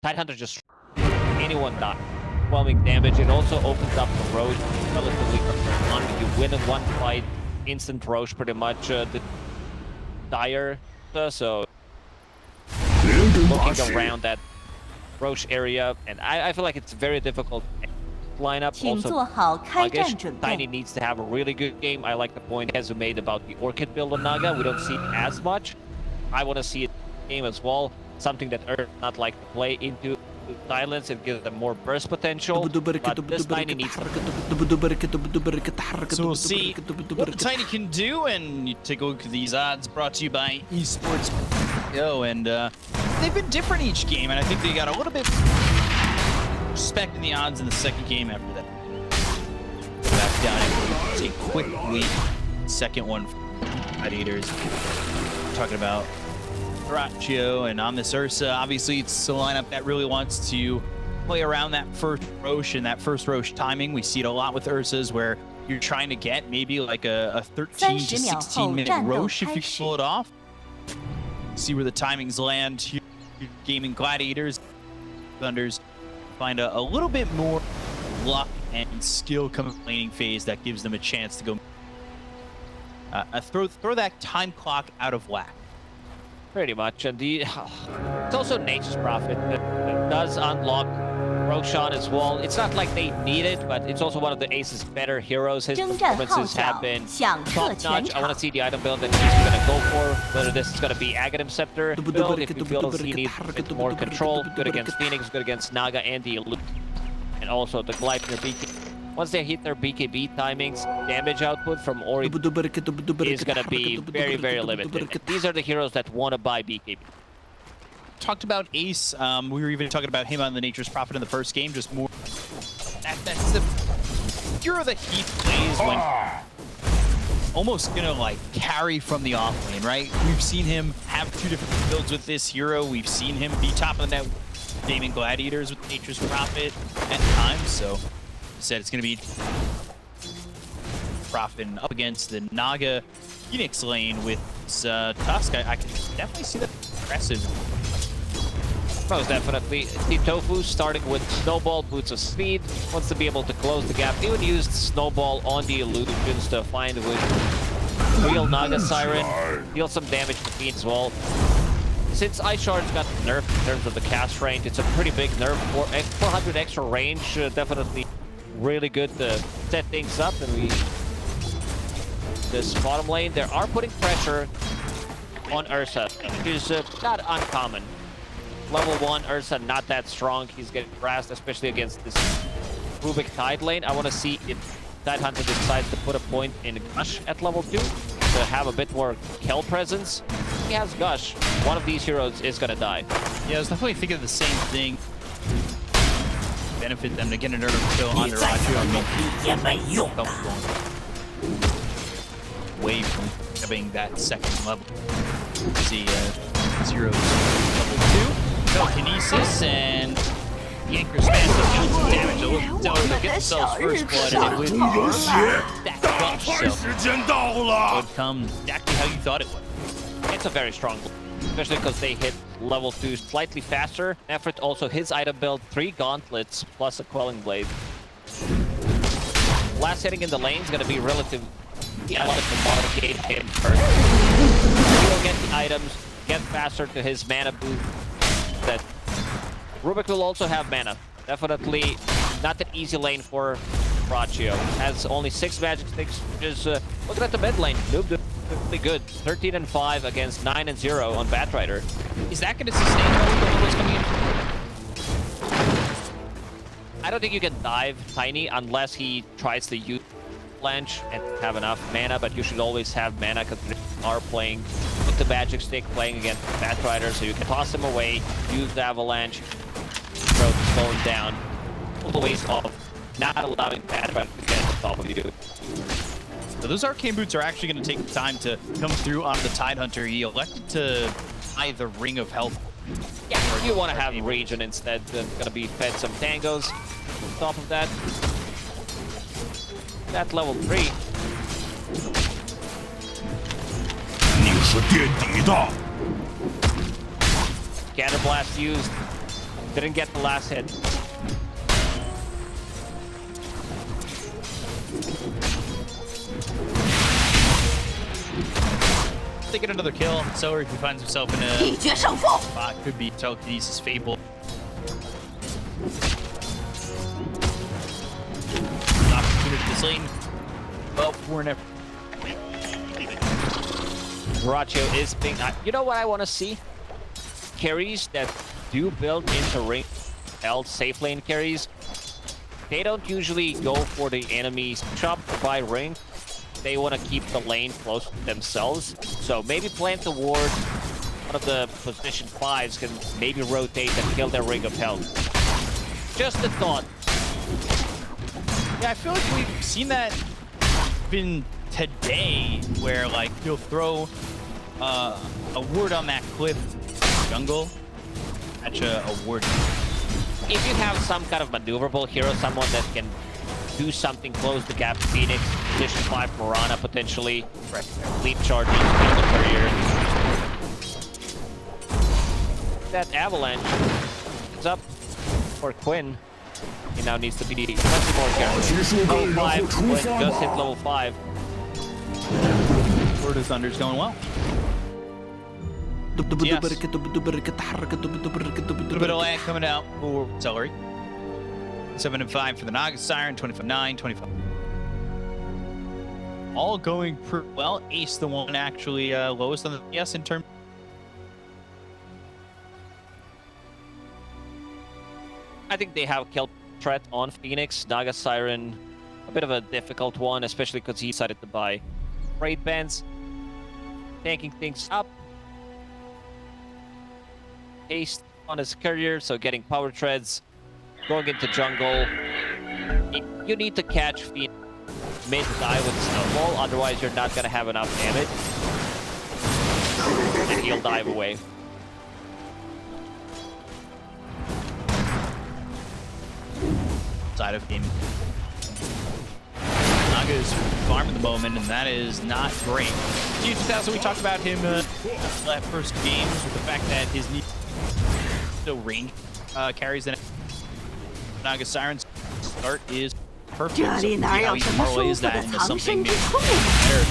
Tidehunter just anyone die. Overwhelming damage. It also opens up the road relatively early on. You win in one fight, instant Roche pretty much the dire. So looking around that Roche area, and I feel like it's very difficult lineup. Also, I guess Tiny needs to have a really good game. I like the point Hezu made about the Orchid build on Naga. We don't see it as much. I want to see it game as well. Something that Earth not like to play into silence. It gives them more burst potential. But this Tiny needs to... So we'll see what the Tiny can do, and you take a look at these odds brought to you by Esports. And they've been different each game, and I think they got a little bit respect in the odds in the second game after that. Back down and take a quick lead. Second one for Gladiators. Talking about Ratio, and on this Ursa, obviously it's a lineup that really wants to play around that first Roche and that first Roche timing. We see it a lot with Ursas where you're trying to get maybe like a 13 to 16 minute Roche if you can pull it off. See where the timings land. You're gaming Gladiators, Thunders find a little bit more luck and skill coming laning phase that gives them a chance to go throw that time clock out of whack. Pretty much, and it's also Nature's Prophet that does unlock Roshan as well. It's not like they need it, but it's also one of the Ace's better heroes. His performances have been top-notch. I want to see the item build that he's going to go for, whether this is going to be Aghanim Scepter build, if he feels he needs a bit more control. Good against Phoenix, good against Naga and the Elite, and also the Gleipnir BKB. Once they hit their BKB timings, damage output from Ooredoo is going to be very, very limited. These are the heroes that want to buy BKB. Talked about Ace. We were even talking about him on the Nature's Prophet in the first game. Just more. That's the hero that he plays when almost gonna like carry from the off lane, right? We've seen him have two different builds with this hero. We've seen him be top of the net gaming Gladiators with Nature's Prophet at times. So, said it's gonna be Prophet up against the Naga Phoenix lane with Tusk. I can definitely see that aggressive. Most definitely. The Tofu starting with Snowball, Boots of Speed, wants to be able to close the gap. Even used Snowball on the illusions to find with real Naga Siren. Deal some damage to Fiend as well. Since Ice Shard's got nerfed in terms of the cast range, it's a pretty big nerf. 400 extra range, definitely really good to set things up. And this bottom lane, they are putting pressure on Ursa, which is not uncommon. Level 1 Ursa not that strong. He's getting harassed, especially against this Rubik Tide lane. I want to see if Tidehunter decides to put a point in Gush at level 2 to have a bit more Kel presence. If he has Gush, one of these heroes is going to die. Yeah, I was definitely thinking the same thing. Benefit them to get another kill on their Ratio. Away from having that second level. See, Zero's level 2. Telekinesis and the Anchor Smash to deal some damage. They'll get themselves first blood, and it would that Gush. So it would come exactly how you thought it would. It's a very strong build, especially because they hit level 2 slightly faster. Effort also his item build, 3 gauntlets plus a Quelling Blade. Last hitting in the lane is going to be relative. I wanted to motivate him first. He will get the items, get faster to his mana boost. That Rubik will also have mana. Definitely not an easy lane for Ratio. Has only 6 magic sticks, which is looking at the mid lane. Noob did really good. 13 and 5 against 9 and 0 on Batrider. Is that going to sustain all the levels coming in? I don't think you can dive Tiny unless he tries to use Avalanche and have enough mana, but you should always have mana because you are playing with the magic stick, playing against Batrider, so you can toss him away, use the Avalanche, throw the stone down. All the ways of not allowing Batrider to get on top of you. So those Arcane Boots are actually going to take time to come through on the Tidehunter. He elected to buy the Ring of Health. Yeah, you want to have Region instead. Going to be fed some Tangos on top of that. That's level 3. Scatter Blast used. Didn't get the last hit. They get another kill. Celery, who finds himself in a spot, could be telekinesis fable. An opportunity this lane. Oh, we're never. Dyrachyo is being. You know what I want to see? Carries that do build into ring, held safe lane carries. They don't usually go for the enemy's chop by ring. They want to keep the lane close to themselves. So maybe plant the ward. One of the position 5s can maybe rotate and kill their ring of health. Just a thought. Yeah, I feel like we've seen that been today, where like you'll throw a ward on that cliff jungle, catch a ward. If you have some kind of maneuverable hero, someone that can do something, close the gap, Phoenix, position 5 Mirana potentially, leap charges, kill the courier. That avalanche is up for Quinn. He now needs to be much more careful. Level 5, Quinn just hit level 5. Word of Thunder's going well. Yes. A little bit of lag coming out for Celery. 7 and 5 for the Naga Siren, 25-9, 25. All going pretty well. Ace, the one actually lowest on the yes in terms. I think they have kill threat on Phoenix. Naga Siren, a bit of a difficult one, especially because he decided to buy raid bands. Tanking things up. Haste on his courier, so getting power treads. Going into jungle. You need to catch Phoenix mid-die with snowball, otherwise you're not gonna have enough damage. And he'll dive away. Side of game. Naga is farm at the moment, and that is not great. G2000, we talked about him that first game with the fact that his knee still range carries the Naga Siren's start is perfect. So see how he parlays that into something maybe better.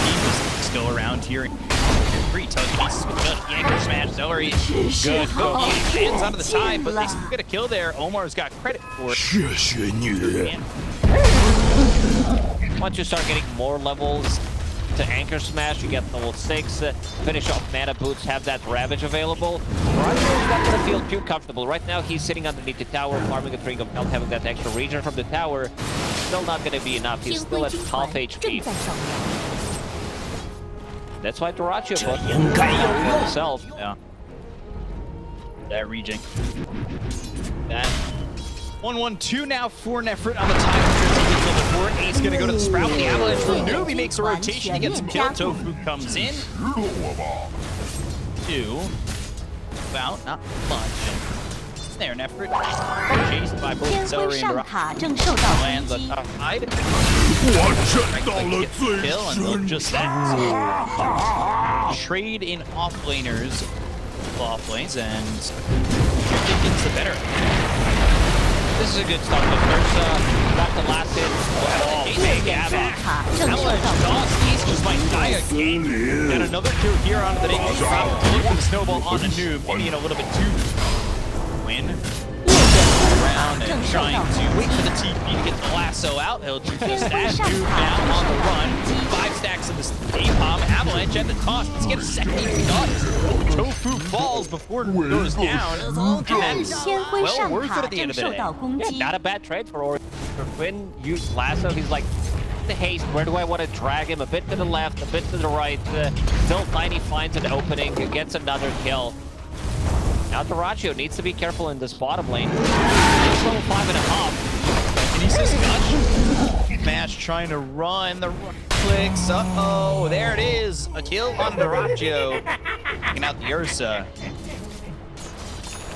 He is still around here. Free telekinesis with the anchor smash. Celery is good. He lands onto the side, but they still get a kill there. Omar's got credit for it. Once you start getting more levels to anchor smash, you get level 6. Finish off mana boots, have that ravage available. Dyrachyo's not gonna feel too comfortable. Right now he's sitting underneath the tower, farming a ring of health, having that extra regen from the tower. Still not gonna be enough. He's still at half HP. That's why Dyrachyo bought himself. Yeah. That regen. That 1-1-2 now for Nefrit on the time. Ace gonna go to the Sprout. The avalanche from Noob. He makes a rotation. He gets a kill. Tofu comes in. 2. About not much. There, Nefrit. Chased by both Celery and lands on top side. Kill and just that. Trade in offlaners. Off lanes, and Dickens the better. This is a good start. The first, got the last hit. He's just might die a game. And another kill here onto the Nick. Look for the snowball on the Noob. Maybe a little bit too win. Around and trying to wait for the TP to get the lasso out. He'll just that Noob now on the run. 5 stacks of the A-Pom. Avalanche at the toss. Let's get a second shot. Tofu falls before it goes down. And that's well worth it at the end of the day. Yeah, not a bad trade for Ooredoo. For Quinn, use lasso. He's like, the haste. Where do I want to drag him? A bit to the left, a bit to the right. Still Tiny finds an opening, gets another kill. Now Dyrachyo needs to be careful in this bottom lane. It's level 5.5. And he's just got Smash trying to run. The run clicks. Uh-oh. There it is. A kill on Dyrachyo. Taking out the Ursa.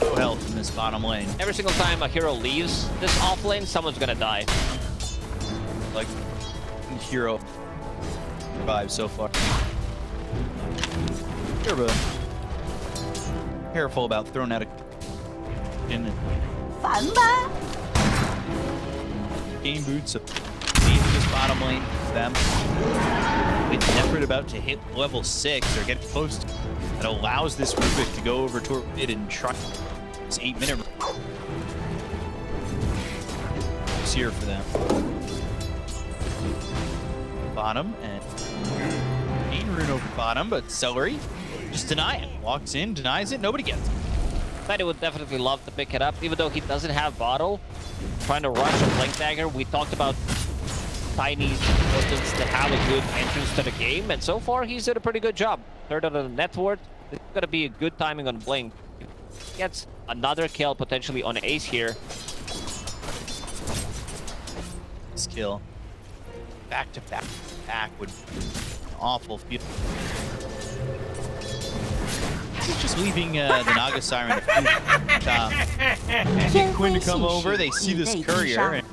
No health in this bottom lane. Every single time a hero leaves this off lane, someone's gonna die. Like, hero survives so far. Turbo. Careful about throwing out a in it. 烦吧？ Game boots dangerous bottom lane for them. With Nefrit about to hit level 6 or get close to that allows this Rubik to go over toward mid and try this 8-minute it's here for them. Bottom and main rune over bottom, but Celery just deny it. Walks in, denies it, nobody gets it. Tiny would definitely love to pick it up, even though he doesn't have bottle. Trying to rush a Blink Dagger. We talked about Tiny's importance to have a good entrance to the game, and so far he's did a pretty good job. Third on the net worth. It's gonna be a good timing on Blink. Gets another kill potentially on Ace here. Skill. Back to back would be an awful feel. This is just leaving the Naga Siren a few top. Quinn to come over, they see this courier and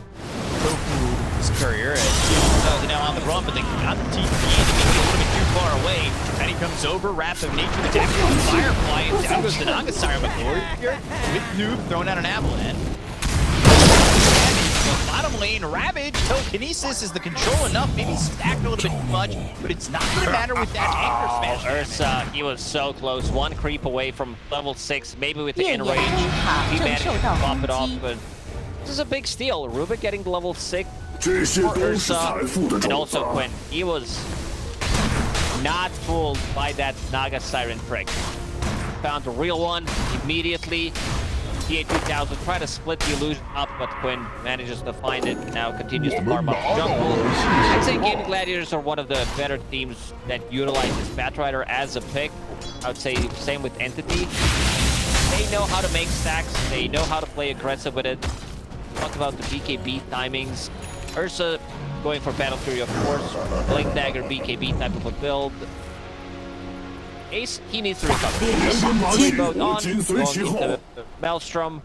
this courier and now on the run, but they got the TP to make it a little bit too far away. And he comes over, Wrath of Nature, the attack on Firefly, and down goes the Naga Siren, but Courier with Noob throwing out an avalanche. Bottom lane, Ravage, telekinesis is the control enough, maybe stacked a little bit too much, but it's not going to matter with that anchor smash. Ursa, he was so close, one creep away from level 6, maybe with the in-range, he managed to pop it off, but this is a big steal. Rubik getting to level 6 for Ursa, and also Quinn. He was not fooled by that Naga Siren trick. Found a real one immediately. TA2000 try to split the illusion up, but Quinn manages to find it. Now continues to farm up the jungle. I'd say Gaming Gladiators are one of the better teams that utilize this Batrider as a pick. I would say same with Entity. They know how to make stacks. They know how to play aggressive with it. Talk about the BKB timings. Ursa going for Battle Fury, of course. Blink Dagger, BKB type of a build. Ace, he needs to recover. Both on, going into Maelstrom.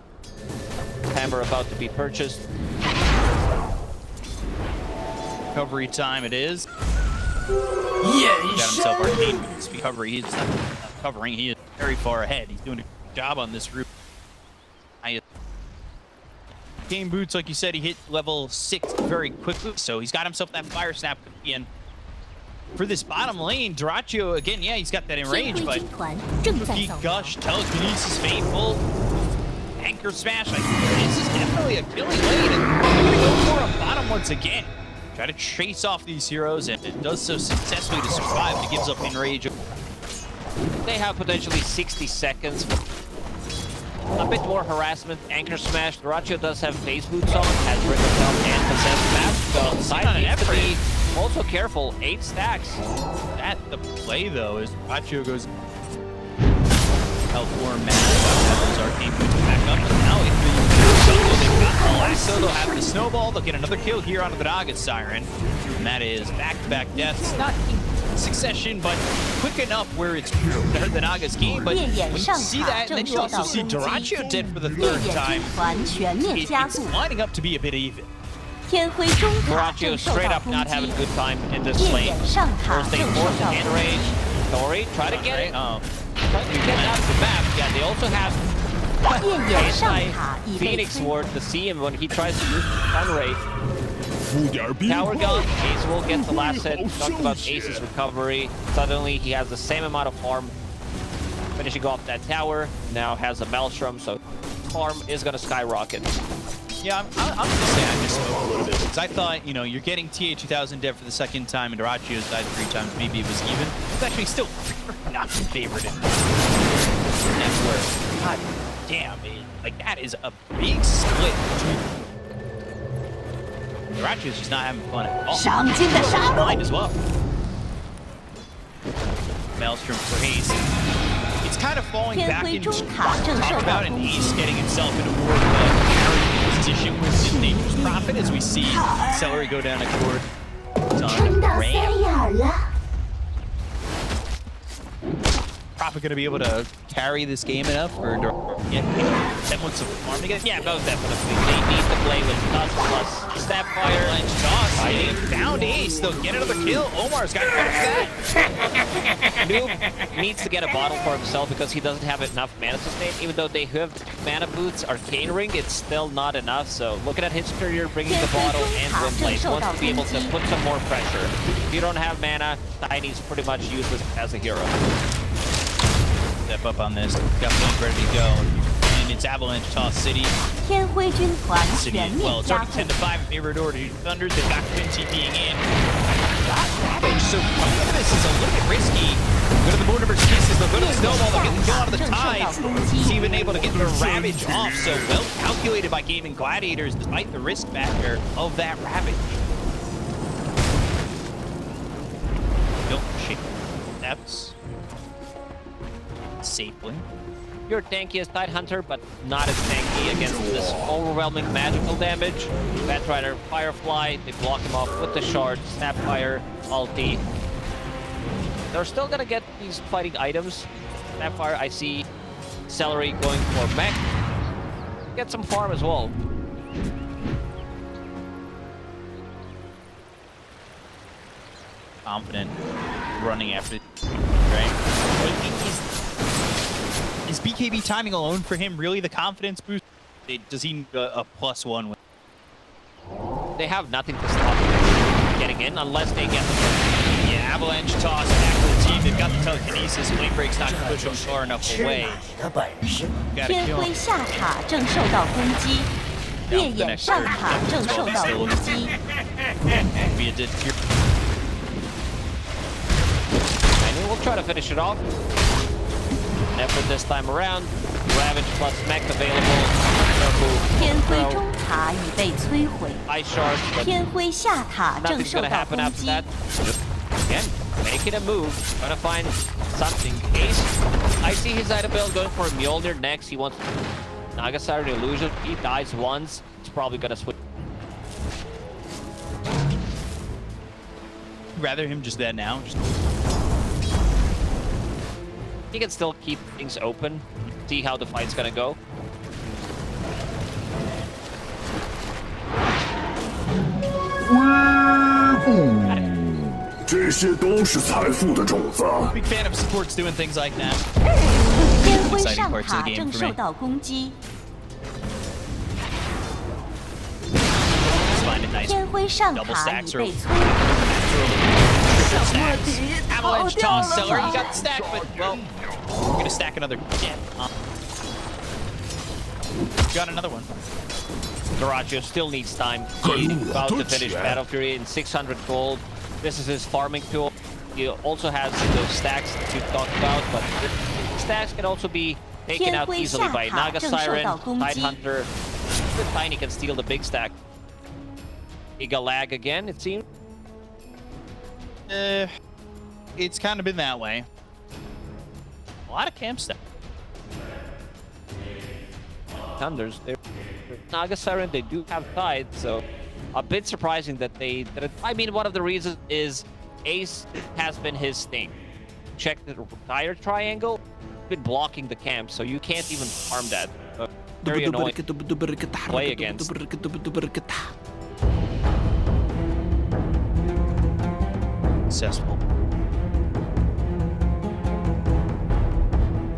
Hammer about to be purchased. Recovery time it is. Yeah, he got himself arcane boots. Recovery, he's not covering. He is very far ahead. He's doing a good job on this route. Game boots, like you said, he hit level 6 very quickly, so he's got himself that fire snap in. For this bottom lane, Dyrachyo, again, yeah, he's got that in range, but Cookie Gush, Telekinesis, Faithful, Anchor Smash, like, this is definitely a killing lane, and they're gonna go for a bottom once again. Try to chase off these heroes, and it does so successfully to survive, but gives up in rage. They have potentially 60 seconds. A bit more harassment. Anchor Smash. Dyrachyo does have Phase Boots on, has Ripped Belt and Possessed Mask, so side needs to be also careful. 8 stacks. That the play though is Dyrachyo goes L4 Mask, Arcane Boots back up, and now if they've got the lasso, they'll have the snowball, they'll get another kill here onto the Naga Siren. And that is back-to-back deaths. Not in succession, but quick enough where it's hurt the Naga's game. But when you see that, and then you also see Dyrachyo dead for the 3rd time, it's lining up to be a bit even. Dyrachyo straight up not having a good time in this lane. First they force an enrage. Tori, try to get it. Try to get out of the map. Yeah, they also have Phoenix Ward to see him when he tries to use Sunray. Tower gun, Ace will get the last hit. Talked about Ace's recovery. Suddenly he has the same amount of farm. Finishing off that tower. Now has a Maelstrom, so farm is going to skyrocket. Yeah, I'm gonna say I misspoke a little bit because I thought, you know, you're getting TA2000 dev for the 2nd time and Dyrachyo's died 3 times. Maybe it was even. It's actually still not favored in that's where, god damn, like that is a big split between. Dyrachyo's just not having fun at all. Blind as well. Maelstrom for Ace. It's kind of falling back into talk about an Ace getting himself into more of a carry position with the Nature's Prophet as we see Celery go down a court. Prophet going to be able to carry this game enough or get semblance of farm together? Yeah, most definitely. They need to play with Dust plus Snapfire. Lunge toss. They found Ace. They'll get another kill. Omar's got that. Noob needs to get a bottle for himself because he doesn't have enough mana sustain. Even though they have mana boots, Arcane Ring, it's still not enough. So looking at his career, bringing the bottle and Windblade wants to be able to put some more pressure. If you don't have mana, Tiny's pretty much useless as a hero. Step up on this. Got Blink ready to go. And it's Avalanche Toss City. City, well, it's already 10 to 5 in favor of Ooredoo Thunders. They've got Quincy being in. Got Ravage, so coming into this is a little bit risky. Go to the border versus pieces, they'll go to the snowball, they'll get the kill out of the tide. He's even able to get the Ravage off, so well calculated by Gaming Gladiators despite the risk factor of that Ravage. Don't shake steps. Safely. You're tanky as Tidehunter, but not as tanky against this overwhelming magical damage. Batrider, Firefly, they block him off with the shard, Snapfire, ulti. They're still gonna get these fighting items. Snapfire, I see Celery going for mech. Get some farm as well. Confident running after, right? Is BKB timing alone for him really the confidence boost? Does he need a +1 win? They have nothing to stop them getting in unless they get the Yeah, Avalanche toss back to the team. They've got the telekinesis. Flame Break's not going to push them far enough away. Gotta kill him. Be a deter. And we'll try to finish it off. Effort this time around. Ravage plus mech available. Ice shards, but nothing's gonna happen after that. Again, making a move, trying to find something. Ace, I see his item build going for Mjolnir next. He wants Naga Siren Illusion. He dies once. It's probably gonna switch. Rather him just that now. He can still keep things open, see how the fight's gonna go. Big fan of supports doing things like that. Exciting parts of the game for me. Just find it nice. Double stacks or stacks. Avalanche toss, Celery, you got the stack, but, well, we're gonna stack another gem. Got another one. Garagio still needs time. He's about to finish Battle Fury in 600 gold. This is his farming tool. He also has those stacks that we've talked about, but the stacks can also be taken out easily by Naga Siren, Tidehunter. The Tiny can steal the big stack. Giga lag again, it seems. It's kind of been that way. A lot of camp stuff. Thunders, Naga Siren, they do have Tide, so a bit surprising that they. I mean, one of the reasons is Ace has been his thing. Check the tire triangle, been blocking the camp, so you can't even farm that. Very annoying to play against. Successful.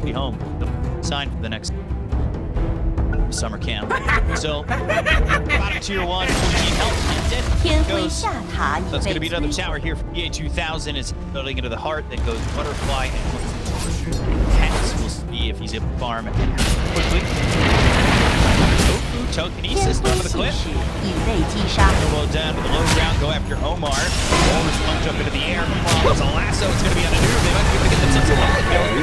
Be home. Sign for the next summer camp. So, bottom tier 1, 14 health content goes. That's going to be another tower here for PA 2000. It's building into the heart. Then goes Butterfly and Pets. We'll see if he's able to farm quickly. Telekinesis, throw to the cliff. Well down to the low ground, go after Omar. Walrus punch up into the air. There's a lasso, it's going to be on a noob. They might be able to get themselves a lot of kills.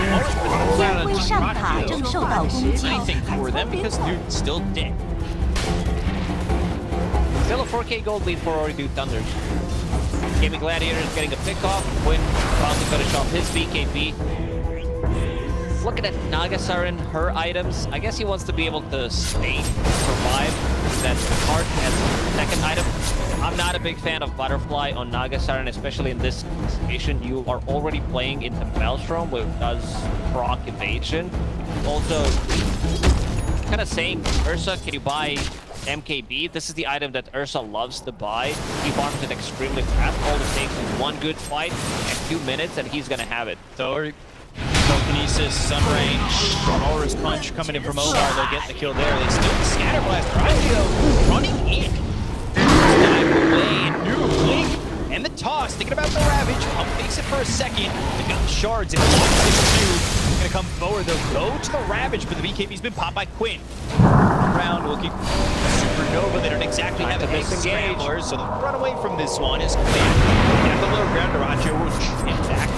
Anything for them because Noob's still dead. Still a 4K gold lead for Ooredoo Thunders. Gaming Gladiators getting a pick off. Quinn about to finish off his BKB. Looking at Nagasarin, her items, I guess he wants to be able to stay, survive. That card as second item. I'm not a big fan of Butterfly on Nagasarin, especially in this situation. You are already playing into Maelstrom, which does proc evasion. Also, kind of saying, Ursa, can you buy MKB? This is the item that Ursa loves to buy. He farms it extremely fast. All it takes is one good fight, a few minutes, and he's gonna have it. So Telekinesis, Sunray, Aura's Punch coming in from Omar. They'll get the kill there. They still Scatterblast. Ragio running in. Dive away and new Blink. And the toss, thinking about the Ravage. Pump fakes it for a second. They've got the shards and locks it too. Gonna come forward. They'll go to the Ravage, but the BKB's been popped by Quinn. Around looking Supernova. They don't exactly have a scramblers, so they'll run away from this one. Is clear. Get the low ground. Ragio will get back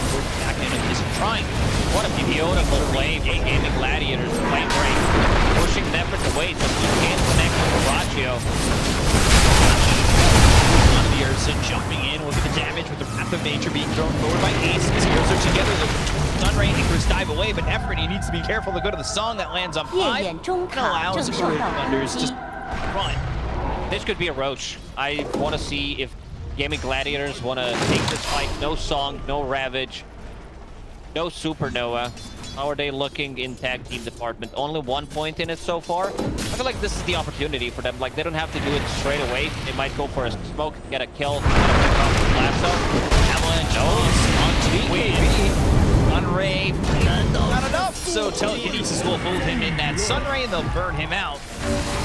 and is trying. What a beautiful play from Gaming Gladiators. Flame break, pushing the efforts away so he can't connect with Ragio. Ursa jumping in, look at the damage with the Wrath of Nature being thrown forward by Ace. His heroes are together, the Sunray and Icarus dive away, but Efren, he needs to be careful to go to the song that lands on 5 and allows the Thunders just run. This could be a Roach. I want to see if Gaming Gladiators want to take this fight. No Song, no Ravage, no Supernova. How are they looking in tag team department? Only 1 point in it so far. I feel like this is the opportunity for them. Like, they don't have to do it straight away. They might go for a smoke, get a kill, lasso. Avalanche on BKB. Sunray, not enough. So Telekinesis will hold him in that Sunray and they'll burn him out.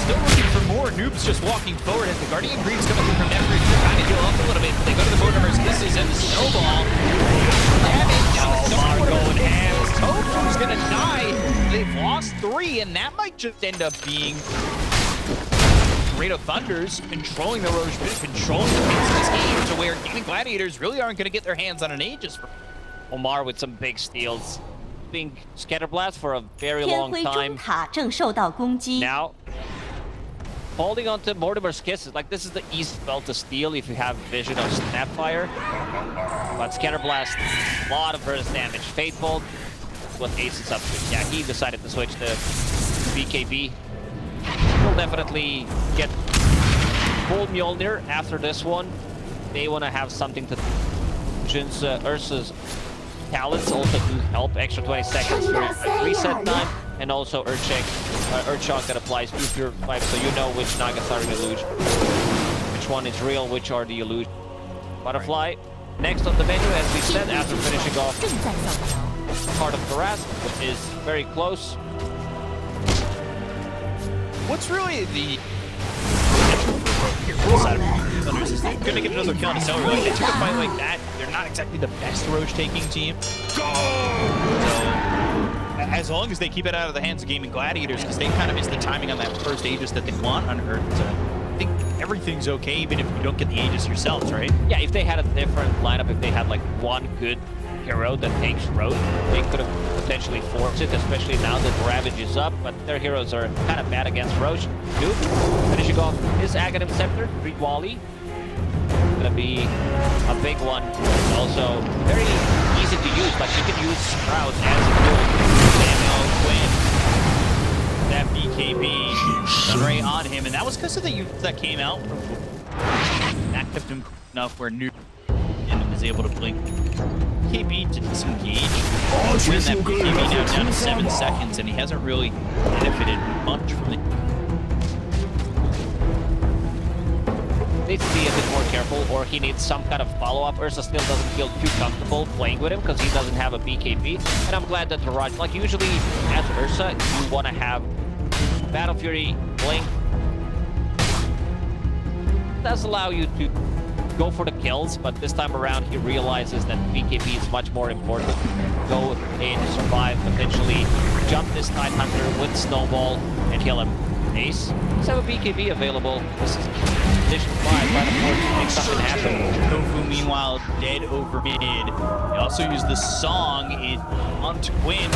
Still looking for more. Noobs just walking forward as the Guardian Greaves coming through from Everett. They're trying to heal up a little bit, but they go to the Mortimer's Kisses and the Snowball. Damage. Going ham. Tofu's gonna die. They've lost 3, and that might just end up being Ooredoo Thunders controlling the Roche Pit, controlling the pace of this game to where Gaming Gladiators really aren't gonna get their hands on an Aegis. Omar with some big steals. Being Scatterblast for a very long time. Now, holding on to Mortimer's Kisses. Like, this is the easy spell to steal if you have Vision of Snapfire. But Scatterblast, a lot of burst damage. Fateful, what Ace is up to. Yeah, he decided to switch to BKB. He'll definitely get full Mjolnir after this one. They want to have something to... Since Ursa's talents also do help, extra 20 seconds for reset time, and also Earth Shock that applies to Pure 5, so you know which Nagas are an illusion, which one is real, which are the illusion. Butterfly, next on the menu, as we said, after finishing off part of Harass, is very close. What's really the Thunders is they're gonna get another kill on a Celery. Like, they took a fight like that. They're not exactly the best Roche taking team. So as long as they keep it out of the hands of Gaming Gladiators, because they kind of missed the timing on that first Aegis that they want on Earth. So I think everything's okay, even if you don't get the Aegis yourselves, right? Yeah, if they had a different lineup, if they had like one good hero that takes Road, they could have potentially forced it, especially now that Ravage is up, but their heroes are kind of bad against Roche. Duke, finishing off his Aghanim Scepter, Reed Wally. Gonna be a big one. Also, very easy to use, like you can use Sprout as a tool. Samuel Quinn, that BKB, Sunray on him, and that was because of the youth that came out. That kept him enough where Noob and is able to blink. BKB to disengage. Win that BKB now down to 7 seconds, and he hasn't really benefited much from it. Needs to be a bit more careful, or he needs some kind of follow-up. Ursa still doesn't feel too comfortable playing with him because he doesn't have a BKB, and I'm glad that Raj, like usually as Ursa, you want to have Battle Fury, Blink. It does allow you to go for the kills, but this time around he realizes that BKB is much more important. Go in, survive, potentially jump this Night Hunter with Snowball and kill him. Ace, let's have a BKB available. This is position 5, right up forward to make something happen. Tofu, meanwhile, dead over mid. He also used the song onto Quinn.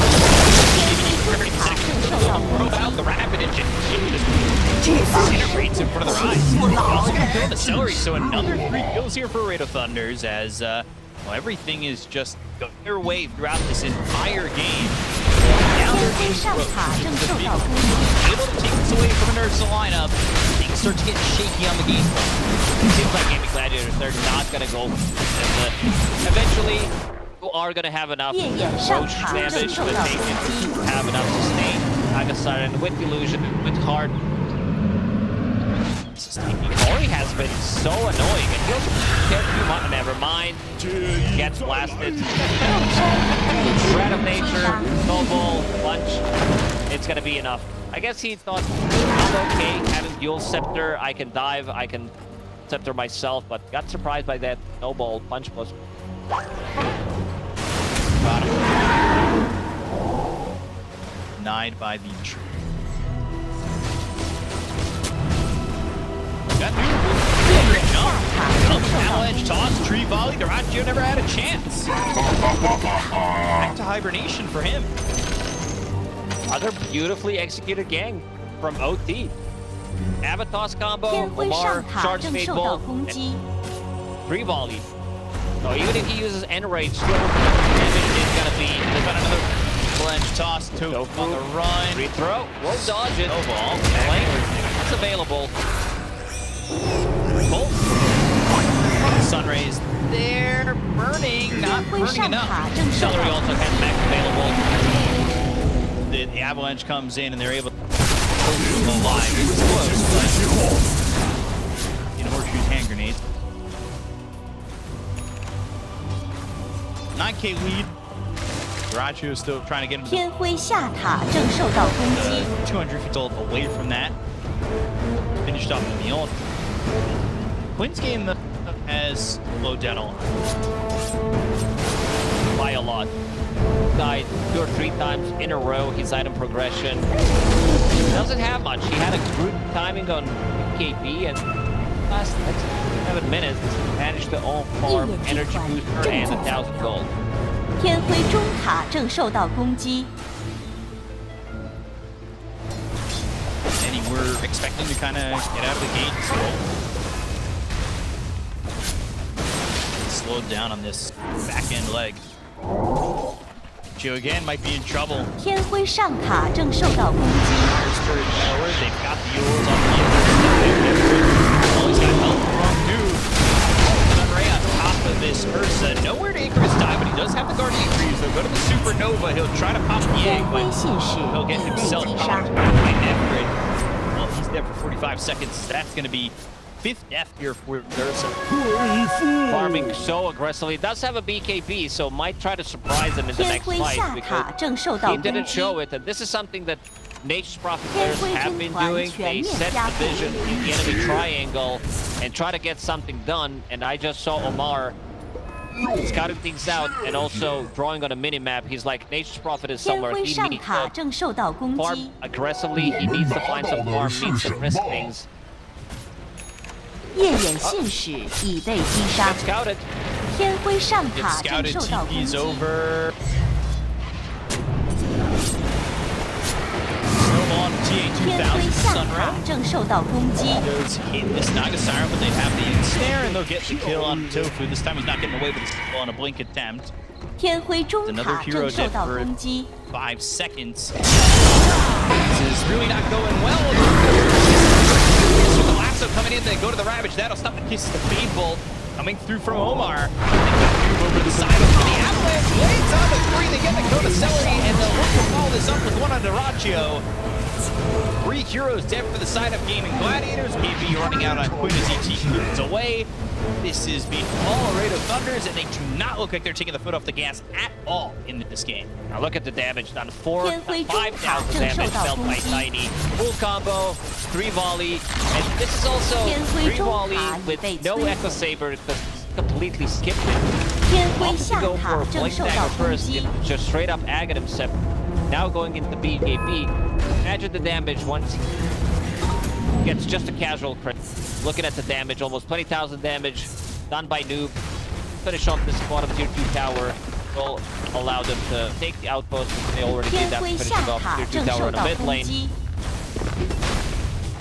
Out the rapid and just disintegrates in front of their eyes. Also gonna kill the Celery, so another 3 kills here for Ooredoo Thunders as well, everything is just going their way throughout this entire game. in able to take this away from a Nerf's lineup. Things start to get shaky on the game. It seems like Gaming Gladiators, they're not going to go. Eventually, you are going to have enough roach damage to make it have enough sustain. Agasar, and with Illusion, with Hard. Ori has been so annoying, and he'll care too much. Never mind. Gets blasted. Threat of Nature, Snowball, Punch. It's gonna be enough. I guess he thought, I'm okay having dual Scepter. I can dive, I can Scepter myself, but got surprised by that Snowball Punch plus. Got him. Denied by the tree. Got Avalanche toss, tree volley. Duraccio never had a chance. Back to hibernation for him. Other beautifully executed gang from OT. Avatos combo, Omar, Charge Fade Bolt, tree volley. So even if he uses Enrage, still damage is gonna be. They've got another Avalanche toss, Tofu on the run. Free throw, we'll dodge it. Snowball. It's available. Bolt. Sunrays, they're burning, not burning enough. Celery also has max available. The Avalanche comes in and they're able to hold them alive. It was close, but in horseshoes, hand grenades. 9K lead. Duraccio is still trying to get him to 200 feet away from that. Finished off the Mjolnir. Quinn's game has slowed down a lot. By a lot. Died 2 or 3 times in a row. His item progression doesn't have much. He had a good timing on KB, and last 7 minutes managed to own farm energy booster and 1,000 gold. 天辉中塔正受到攻击。 And we're expecting to kind of get out of the gate slowed down on this back end leg. Joe again might be in trouble. 天辉上塔正受到攻击。 They've got the Yours on the inside. Oh, he's got help from Dude. Sunray on top of this Ursa. Nowhere to Icarus dive, but he does have the Guardian Greaves. They'll go to the Supernova. He'll try to pop the egg, but he'll get himself popped by Everett. Well, he's dead for 45 seconds. That's going to be 5th death here for Ursa. Farming so aggressively. Does have a BKB, so might try to surprise him in the next fight because he didn't show it. And this is something that Nature's Prophet players have been doing. They set the vision in the enemy triangle and try to get something done. And I just saw Omar scouting things out and also drawing on a mini-map. He's like, Nature's Prophet is somewhere. He needs to farm aggressively. He needs to find some farm, needs to risk things. 夜眼信使已被击杀。 Scouted. 天辉上 It's 塔正 scouted. 受到攻 TP's 击。 over. Snowball on 天辉 TA2000 下塔 Sunray. 正受到攻击。 Goes hit this Naga Siren, but they have the ensnare and they'll get the kill on Tofu. This time he's not getting away with a on a blink attempt. 天辉中 Another 塔 hero 正受 dead 到 for 攻击。 5 seconds. This is really not going well. So the lasso coming in, they go to the Ravage. That'll stop the kiss. The Fade Bolt coming through from Omar. They got to move over the side of the Avalanche. Blades on the 3. They get the Coda Celery, and they'll look to follow this up with one on Duraccio. 3 heroes dead for the side of Gaming Gladiators. KB running out on Quinn as ET moves away. This is being all Ooredoo Thunders, and they do not look like they're taking the foot off the gas at all in this game. Now look at the damage done. 5,000 天辉中塔 damage dealt by Tiny. Full combo, 3 volley, and this is also 3 volley with no Echo Saber because completely skipped it. 天辉 Opted to 下 go 塔 for a 正 Blink 受到 Dagger 攻 first, 击。 just straight up Aghanim Scepter. Now going into BKB. Imagine the damage once he gets just a casual crit. Looking at the damage, almost 20,000 damage done by Noob. Finish off this bottom tier 2 tower. Will allow them to take the outpost, which they already 天 did after 辉 finishing 下 off 塔 tier 2正 tower 受 in the 到 mid 攻 lane. 击。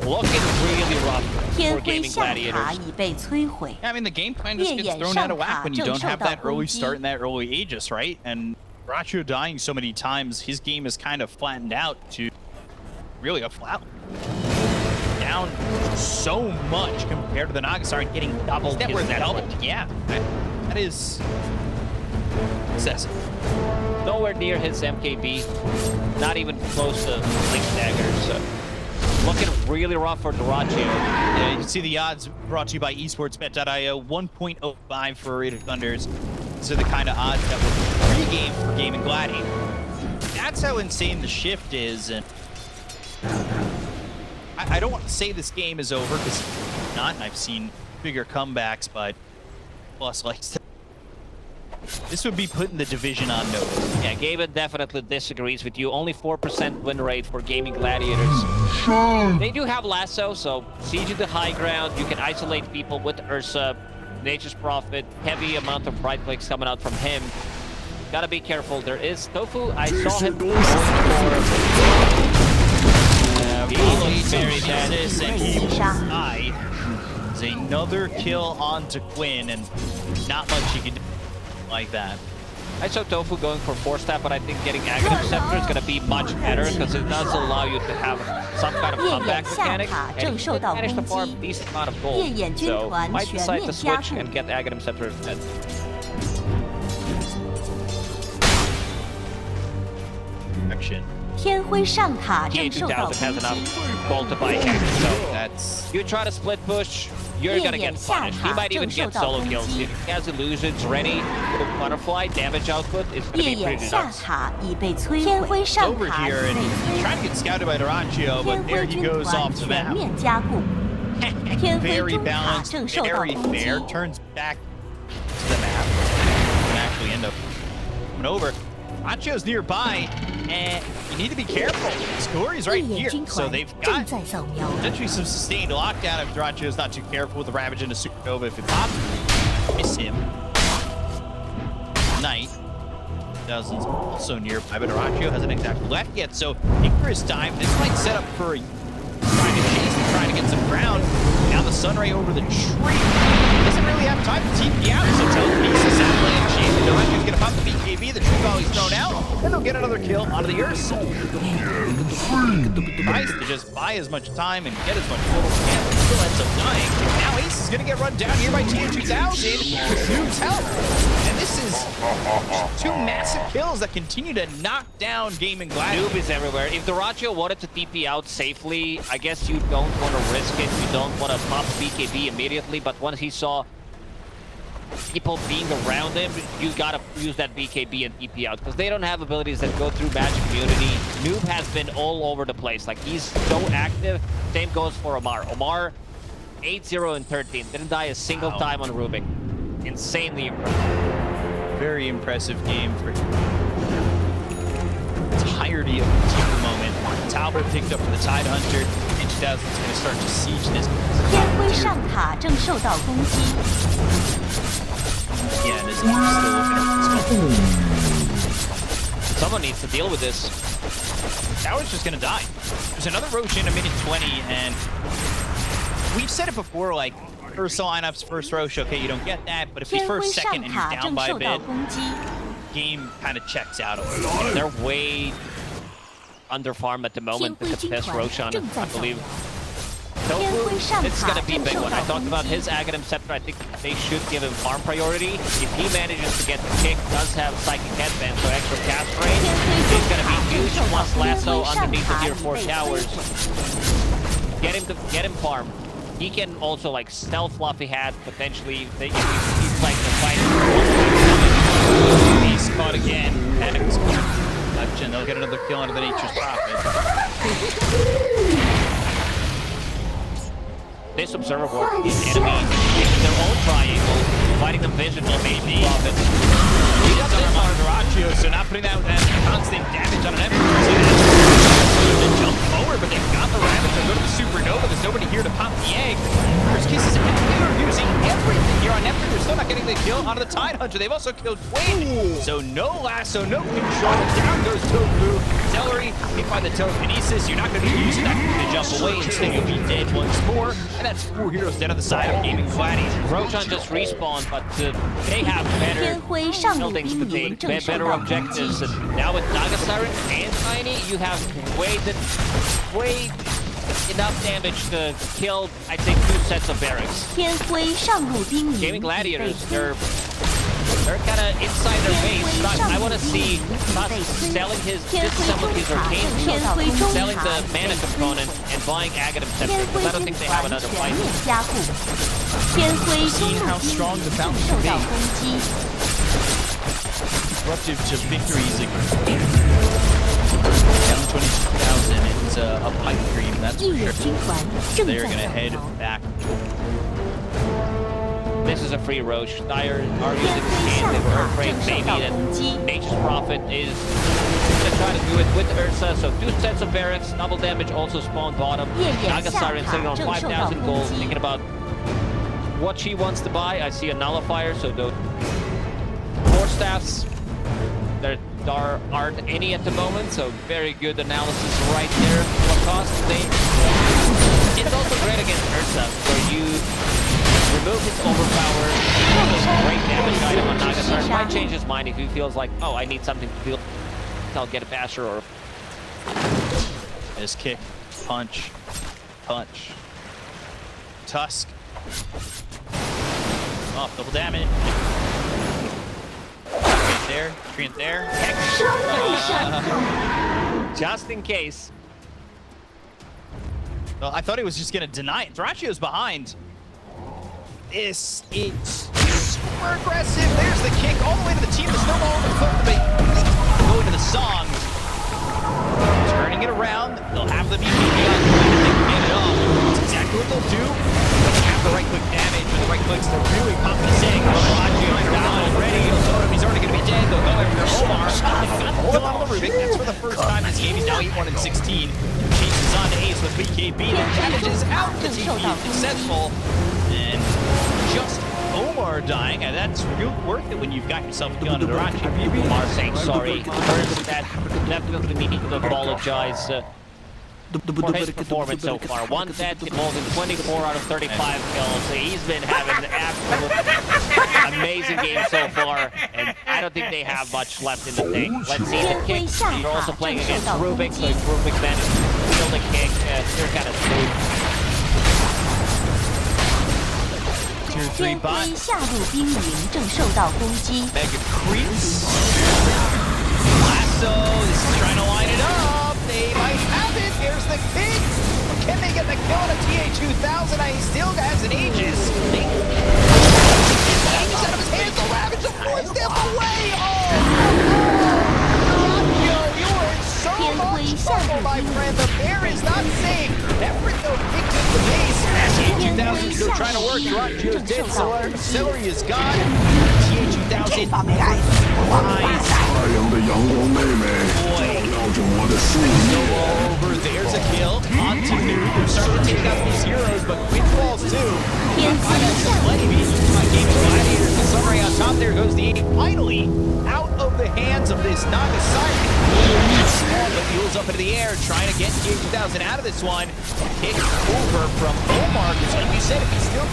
Looking really rough 天 for 辉 Gaming 下塔 Gladiators. 已被摧毁。 Yeah, I mean, the game plan just gets thrown out of whack when you don't have that early start and that early Aegis, right? And Racho dying so many times, his game is kind of flattened out to really a flat. Down so much compared to the Nagasar and getting double his double. Yeah, that is excessive. Nowhere near his MKB, not even close to Link Dagger, so looking really rough for Dyrachyo. Yeah, you can see the odds brought to you by esportsbet.io, 1.05 for Ooredoo Thunders. These are the kind of odds that were pre-game for Gaming Gladiator. That's how insane the shift is, and I don't want to say this game is over, because it's not, and I've seen bigger comebacks, but Plus likes to. This would be putting the division on notice. Yeah, Gaben definitely disagrees with you. Only 4% win rate for Gaming Gladiators. They do have Lasso, so siege the high ground. You can isolate people with Ursa. Nature's Prophet, heavy amount of right clicks coming out from him. Gotta be careful. There is Tofu. I saw him going for... He looks very this, and he died. There's another kill onto Quinn, and not much you can do like that. I saw Tofu going for 4-step, but I think getting Aghanim Scepter is going to be much better because it does allow you to have some kind of comeback mechanic, and you can manage to farm a decent amount of gold. So might decide to switch and get Aghanim Scepter instead. Action. 天辉上塔正 TA 受到 2000 攻 has 击 enough gold to buy him, so That's you try to split push, you're gonna get punished. He might even get solo kills. If he has illusions ready with butterfly, damage output is gonna 夜 be 眼 pretty 下 nuts. 塔已被摧毁，天辉上 over 塔已 here, and 被 he's 摧 trying to get scouted by Dyrachyo, 天 but there 辉 he 军 goes 团 off the 全 map. 面加固，天辉 Very 中塔 balanced, 正受到 very 攻击 fair. Turns back to the map and actually end up coming over. Dyrachyo's nearby, and you need to be careful. Scory's 夜 right 眼 here, 军 so 团 they've 正 got 在扫描。 potentially some sustained lockdown if Dyrachyo's not too careful with the Ravage into Supernova. If it's possible, miss him. Knight. 2000's also nearby, but Dyrachyo hasn't exactly left yet, so Icarus time. This might set up for trying to chase and trying to get some ground. Now the Sunray over the tree. Doesn't really have time to TP out, so telekinesis satellite and chase. Dyrachyo's gonna pop the BKB, the tree volley's thrown out, and they'll get another kill onto the Ursa. Tries to just buy as much time and get as much total scan, but still ends up dying. Now Ace is gonna get run down here by TA2000 with Noob's help. And this is two massive kills that continue to knock down Gaming Gladiator. Noob is everywhere. If Dyrachyo wanted to TP out safely, I guess you don't want to risk it. You don't want to pop BKB immediately, but once he saw people being around him, you gotta use that BKB and TP out, because they don't have abilities that go through Magic Immunity. Noob has been all over the place. Like, he's so active. Same goes for Omar. Omar, 8-0 and 13. Didn't die a single time on Rubik. Insanely impressive. Very impressive game for entirety of the team at the moment. Talbot picked up for the Tide Hunter. And 2000 is going to start to siege this. 天辉上塔正受到攻击， Yeah, and his still looking at this. Someone needs to deal with this. Tower's just going to die. There's another Roshan a minute 20, and we've said it before, like, Ursa lineups, first Rosh, okay, you don't get that, but if he's 天辉 first, 上 second, and he's 塔 down 正 by a 受到 bit, 攻击， game kind of checks out a little. They're way under farm at the moment with the best Roshan, I believe. Tofu, it's gonna be a big one. I talked about his Aghanim Scepter. I think they should give him farm priority. If he manages to get the kick, does have Psychic Headband, so extra cast range, it's gonna be huge. Plus Lasso underneath the tier 4 towers. Get him farm. He can also like stealth Fluffy Hat potentially. If he's like the fight. He's caught again. And they'll get another kill under the Nature's Prophet. This observer board is enemy in their own triangle, fighting them visually, maybe. He does it on Dyrachyo, so not putting out that constant damage on an enemy. to jump forward, but they've got the Ravage. They'll go to the Supernova. There's nobody here to pop the egg. First Kiss is using everything here on Neptune. They're still not getting the kill onto the Tide Hunter. They've also killed Quinn. So no lasso, no control. Down goes Tofu. Celery hit by the telekinesis. You're not going to be using that to jump away. Instead, you'll be dead once more. And that's 4 heroes dead on the side of Gaming Gladiators. Roshan just respawned, but they have better 天辉上路 buildings 兵 to 营 take, 正受 better 到攻击 objectives. And now with Naga Siren and Tiny, you have way enough damage to kill, I think, 2 sets of barracks. 天辉上路兵营 Gaming 已被 Gladiators, 摧 they're kind of inside their base. But I want to see us selling disassembling his arcane, 天辉中 selling 塔 the 已 mana 被摧 component, and buying Aghanim 天 Scepter, 辉 because I don't 军 think they have 团 another 全 fight. 面加固，天辉中 Seeing 路 how 兵 strong 营 the 正 Fountain 受 can 到 be. 攻击， Disruptive to victories. Down 22,000. It's a pipe dream, that's 异 for 野 sure. 军团正 They're 在 gonna 赶 head 逃。 back. This is a free Roche. Dire are using scan. They were afraid maybe that Nature's Prophet is gonna try to do it with Ursa. So 2 sets of barracks, double damage, also spawn bottom. Naga Siren sitting on 5,000 gold, thinking about what she wants to buy. I see a nullifier, so those 4 staffs. There aren't any at the moment, so very good analysis right there. What cost they? It's also great against Ursa, where you remove his overpower, great damage item on Naga Siren. Might change his mind if he feels like, oh, I need something to feel. I'll get a basher or. His kick, punch, punch. Tusk. Oh, double damage. Treant there. Just in case. Well, I thought he was just gonna deny it. Thrachio's behind. This is super aggressive. There's the kick all the way to the team. The snowball over the foot. Go into the song. Turning it around. They'll have the BKB on. They can get it off. That's exactly what they'll do. They'll have the right click damage. With the right clicks, they're really popping the sing. Thrachio's down already. He's already gonna be dead. They'll go after Omar. They've got the kill on the Rubik. That's for the first time this game. He's now 8-1 and 16. Chases on to Ace with BKB. The damage is out. The TP is successful. And just Omar dying, and that's real worth it when you've got yourself a gun to Rachi. Omar saying sorry. First, that definitely need to apologize for his performance so far. 1 death involving 24 out of 35 kills. He's been having an absolute amazing game so far, and I don't think they have much left in the tank. Let's see the kick. They're also playing against Rubik, so if Rubik managed to kill the kick, they're kind of screwed. Tier 3 天 bot. 辉下路兵营正受到攻击， Mega creeps. Lasso. This is trying to line it up. They might have it. Here's the kick. Can they get the kill on a TA-2000? He still has an Aegis. Aegis out of his hands. The Ravage of 4 step away. Yo, you are in so much trouble, my friend. The bear is not safe. Everett, though, picked up the base. TA-2000 still trying to work. Drachio's dead. Celery is gone. TA-2000 flies. 太阳的阳光妹妹，照耀着我的树 Go 叶。 over. There's a kill. On to New. They're starting to take out these heroes, but Quinn falls too. 天辉下 Plenty being used by Gaming Gladiators. The summary on top there goes the 8. Finally, out of the hands of this Naga Siren. But wheels up into the air, trying to get TA-2000 out of this one. Kick over from Omar, because like you said, if he's still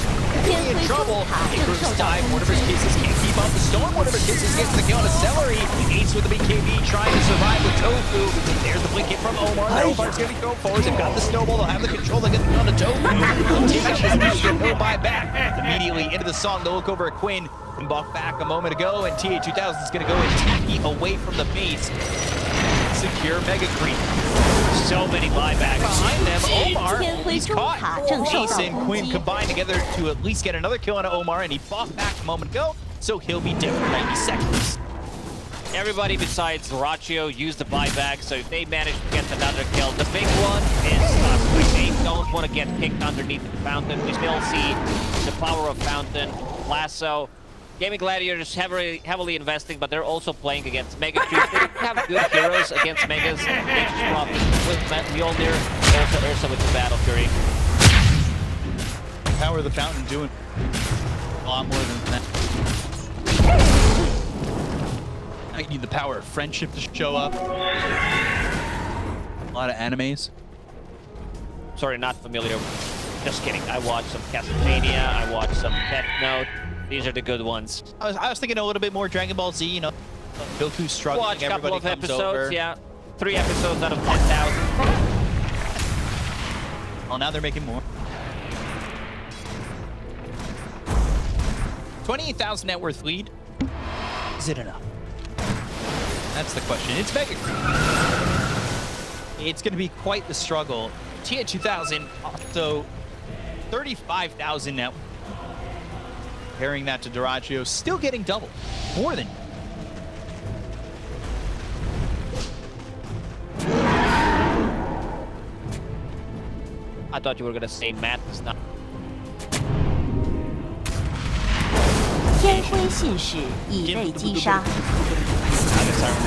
in trouble, it goes dive. One of his kisses can't keep up the storm. One of his kisses gets the kill on a Celery. Ace with the BKB trying to survive with Tofu. There's the blink hit from Omar. Omar's going to be going forward. They've got the snowball. They'll have the control. They'll get the kill on a Tofu. They'll take out this mission. He'll buy back. Immediately into the song, they'll look over at Quinn. And buck back a moment ago, and TA-2000 is going to go and TP away from the base. Secure Mega Creep. So many buybacks behind them. Omar, he's caught. Ace and Quinn combined together to at least get another kill on Omar, and he bought back a moment ago, so he'll be dead for 90 seconds. Everybody besides Rachio used the buyback, so if they manage to get another kill. The big one is like they don't want to get picked underneath the fountain. We still see the power of fountain, lasso. Gaming Gladiators heavily investing, but they're also playing against Mega Cubes. They have good heroes against Megas. Nature's Prophet with Mjolnir, also Ursa with the Battle Fury. Power of the Fountain doing a lot more than that. I need the power of friendship to show up. A lot of animes. Sorry, not familiar. Just kidding. I watched some Castlevania. I watched some Death Note. These are the good ones. I was thinking a little bit more Dragon Ball Z, you know, Goku struggling, Watch a couple everybody of comes episodes, over. yeah. 3 episodes out of 10,000. Well, now they're making more. 28,000 net worth lead. Is it enough? That's the question. It's Mega Creep. It's going to be quite the struggle. Tia 2000, also 35,000 net. Comparing that to Duraggio, still getting double. More than. I thought you were gonna say Matt is not. 天灰信使已被击杀。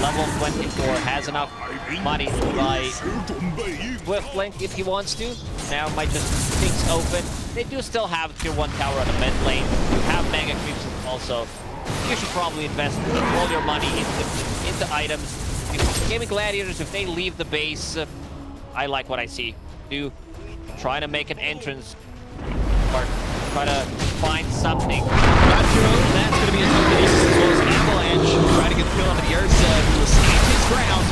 Level 24 has enough money to buy Swift Link if he wants to. Now might just things open. They do still have tier 1 tower on the mid lane. You have Mega Creeps also. You should probably invest all your money into items. Gaming Gladiators, if they leave the base, I like what I see. Do try to make an entrance or try to find something. Not sure that's going to be a tough basis as well as an avalanche. Try to get the kill onto the Ursa, who will escape his ground.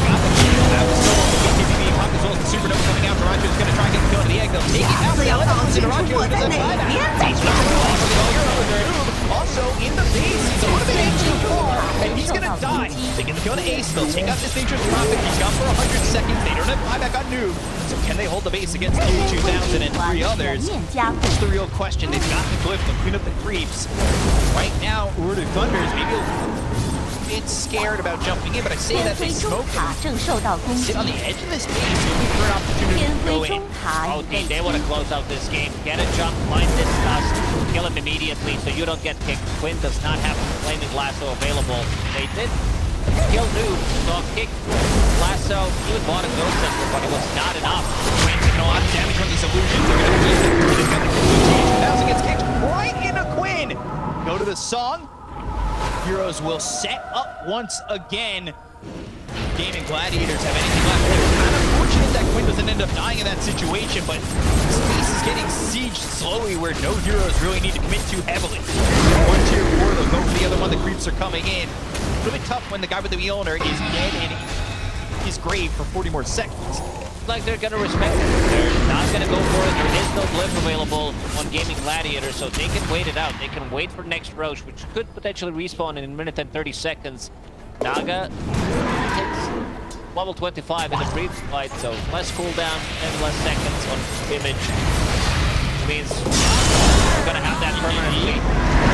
Got the kill. That was still on the BTB. Hawk as well as the Supernova coming out. Duraggio is going to try and get the kill onto the egg. They'll take it out. Duraggio does a buyback. He's not going to offer the all hero with their move. Also in the base, he's a little bit in too far, and he's going to die. They get the kill to Ace. They'll take out this Nature's Prophet. He's gone for 100 seconds. They don't have buyback on Noob. So can they hold the base against the 2000 and 3 others? That's the real question. They've got the glyph to clean up the creeps. Right now, Ooredoo Thunders maybe a bit scared about jumping in, but I say that they 天灰 smoke 中塔正受到攻击 sit。on the edge of this base, looking for an opportunity 天 to go 灰 in. 中塔 Oh, 已被 they want to close out this game. Get a jump, find this dust, kill him immediately so you don't get kicked. Quinn does not have Flaming Lasso available. They did kill Noob, so kick Lasso. Even bought a Ghost Sensor, but it was not enough. Quinn's taking a lot of damage from these illusions. They're going to use it. They've got the Q Thousand gets kicked right into Quinn. Go to the song. Heroes will set up once again. Gaming Gladiators have anything left. They're kind of fortunate that Quinn doesn't end up dying in that situation, but space is getting sieged slowly where no heroes really need to commit too heavily. One tier 4, they'll go for the other one. The creeps are coming in. Really tough when the guy with the Mjolnir is dead in his grave for 40 more seconds. Like they're gonna respect it. They're not gonna go for it. There is no glyph available on Gaming Gladiator, so they can wait it out. They can wait for next Roche, which could potentially respawn in a minute and 30 seconds. Naga hits level 25 in the previous fight, so less cooldown and less seconds on image. Which means we're gonna have that permanently.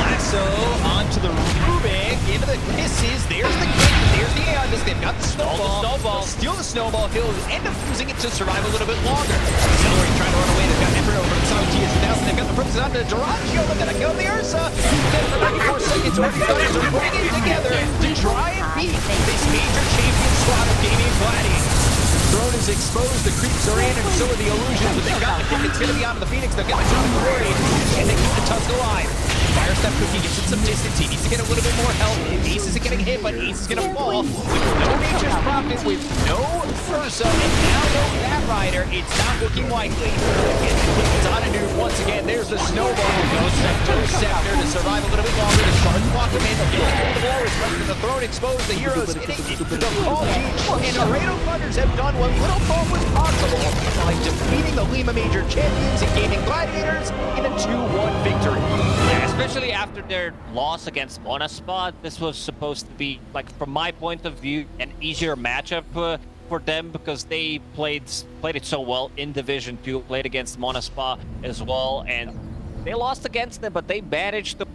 Lasso onto the Rubik, into the kisses. There's the kick, there's the Aeon. They've got the snowball. snowball. They'll steal the snowball. He'll end up using it to survive a little bit longer. Accelerate trying to run away. They've got Emperor over the side of TS2000. They've got the Princess onto Duraggio. They're gonna kill the Ursa. Again for 34 seconds. Ooredoo Thunders are putting it together to try and beat this major champion squad of Gaming Gladiators. Throne is exposed, the creeps are in, and so are the illusions, but they've got the kick. It's gonna be onto the Phoenix. They'll get the John Glory, and they keep the Tusk alive. Fire Step Cookie gives it some distance. He needs to get a little bit more help. Ace isn't getting hit, but Ace is gonna fall. With no Nature's Prophet, with no Ursa, and now no Bat Rider, it's not looking likely. Again, the kick is on a Noob once again. There's the snowball. No Scepter to survive a little bit longer. The charge block him in. They'll get the ball. Respecting the throne exposed. The heroes hitting the call and Ooredoo Thunders have done what little thought was possible by defeating the Lima Major champions and Gaming Gladiators in a 2-1 victory. Yeah, especially after their loss against Monaspa, this was supposed to be, like, from my point of view, an easier matchup for them because they played it so well in Division 2, played against Monaspa as well, and they lost against them, but they managed to